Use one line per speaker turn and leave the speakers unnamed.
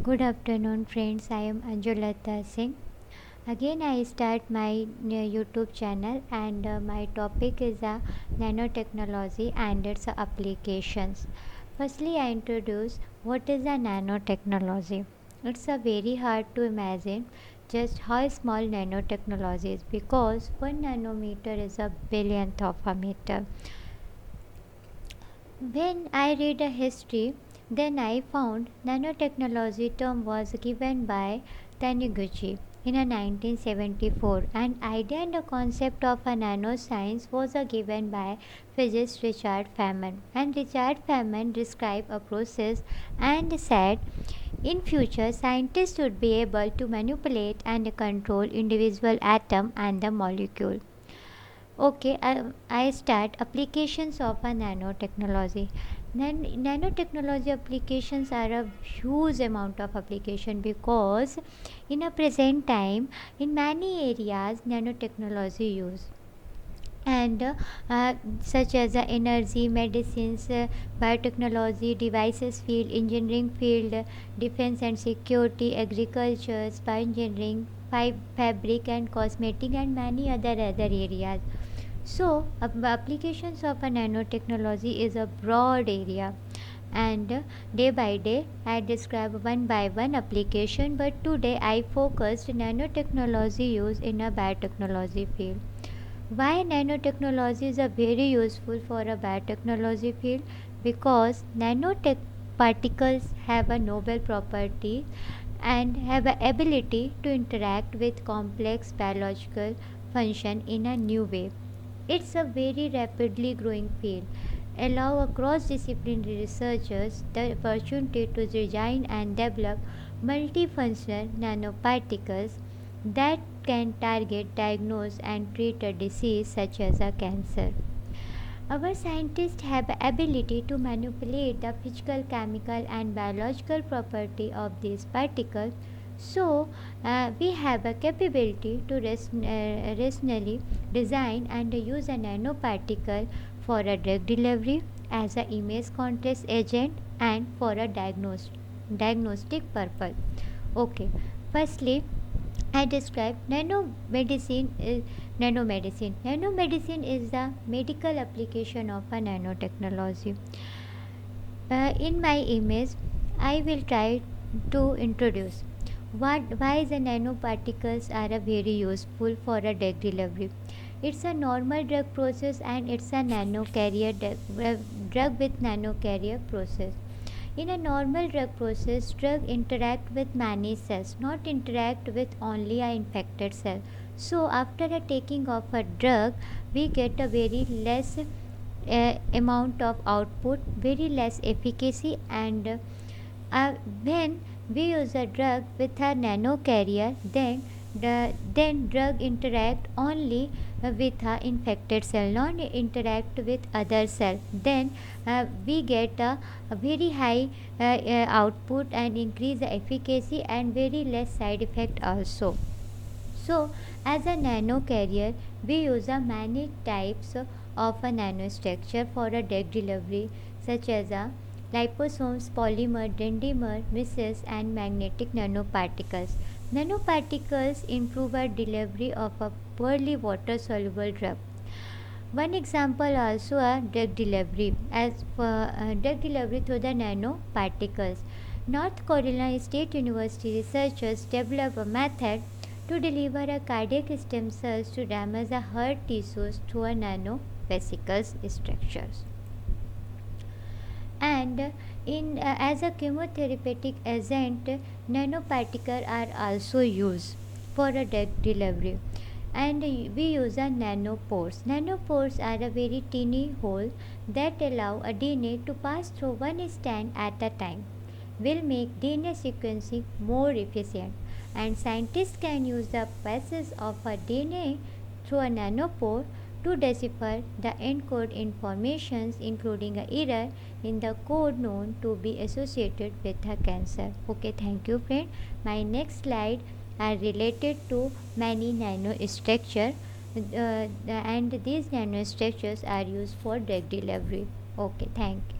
Good afternoon, friends. I am Anjulata Singh. Again, I start my YouTube channel, and my topic is nanotechnology and its applications. Firstly, I introduce what is a nanotechnology. It's a very hard to imagine just how small nanotechnology is because 1 nanometer is a billionth of a meter. When I read a history, then I found nanotechnology term was given by Taniguchi in a 1974. An idea and a concept of a nanoscience was given by physicist Richard Feynman. And Richard Feynman described a process and said in future scientists would be able to manipulate and control individual atom and the molecule. Okay, I start applications of a nanotechnology. Nanotechnology applications are a huge amount of application because in a present time in many areas nanotechnology use and such as energy, medicines, biotechnology, devices field, engineering field, defense and security, agriculture, bioengineering, fabric and cosmetic, and many other areas. So, applications of a nanotechnology is a broad area, and day by day I describe one by one application. But today I focused nanotechnology use in a biotechnology field. Why nanotechnology is a very useful for a biotechnology field? Because nanotech particles have a novel property and have a ability to interact with complex biological function in a new way. It's a very rapidly growing field, allow cross-disciplinary researchers the opportunity to design and develop multifunctional nanoparticles that can target, diagnose, and treat a disease such as a cancer. Our scientists have the ability to manipulate the physical, chemical, and biological property of these particles. So, we have a capability to rationally design and use a nanoparticle for a drug delivery as an image contrast agent and for a diagnostic purpose. Okay, firstly, I describe nanomedicine. Nanomedicine is the medical application of a nanotechnology. In my image, I will try to introduce why the nanoparticles are a very useful for a drug delivery. It's a normal drug process and it's a drug with nanocarrier process. In a normal drug process, drug interact with many cells, not interact with only a infected cell. So after a taking of a drug, we get a very less amount of output, very less efficacy, and when we use a drug with a nanocarrier, then drug interact only with a infected cell, not interact with other cell. Then we get a very high output and increase the efficacy and very less side effect also. So, as a nanocarrier, we use a many types of a nanostructure for a drug delivery, such as a liposomes, polymer, dendrimer, misses, and magnetic nanoparticles. Nanoparticles improve our delivery of a poorly water-soluble drug. One example also a drug delivery as for drug delivery through the nanoparticles. North Carolina State University researchers developed a method to deliver a cardiac stem cells to damage the heart tissues through a nanovesicles structures. And in as a chemotherapeutic agent, nanoparticles are also used for a drug delivery, and we use a nanopores. Nanopores are a very tiny hole that allow a DNA to pass through one strand at a time. Will make DNA sequencing more efficient, and scientists can use the passage of a DNA through a nanopore to decipher the encode informations, including an error in the code known to be associated with a cancer. Okay, thank you, friend. My next slide are related to many nanostructure, and these nanostructures are used for drug delivery. Okay, thank you.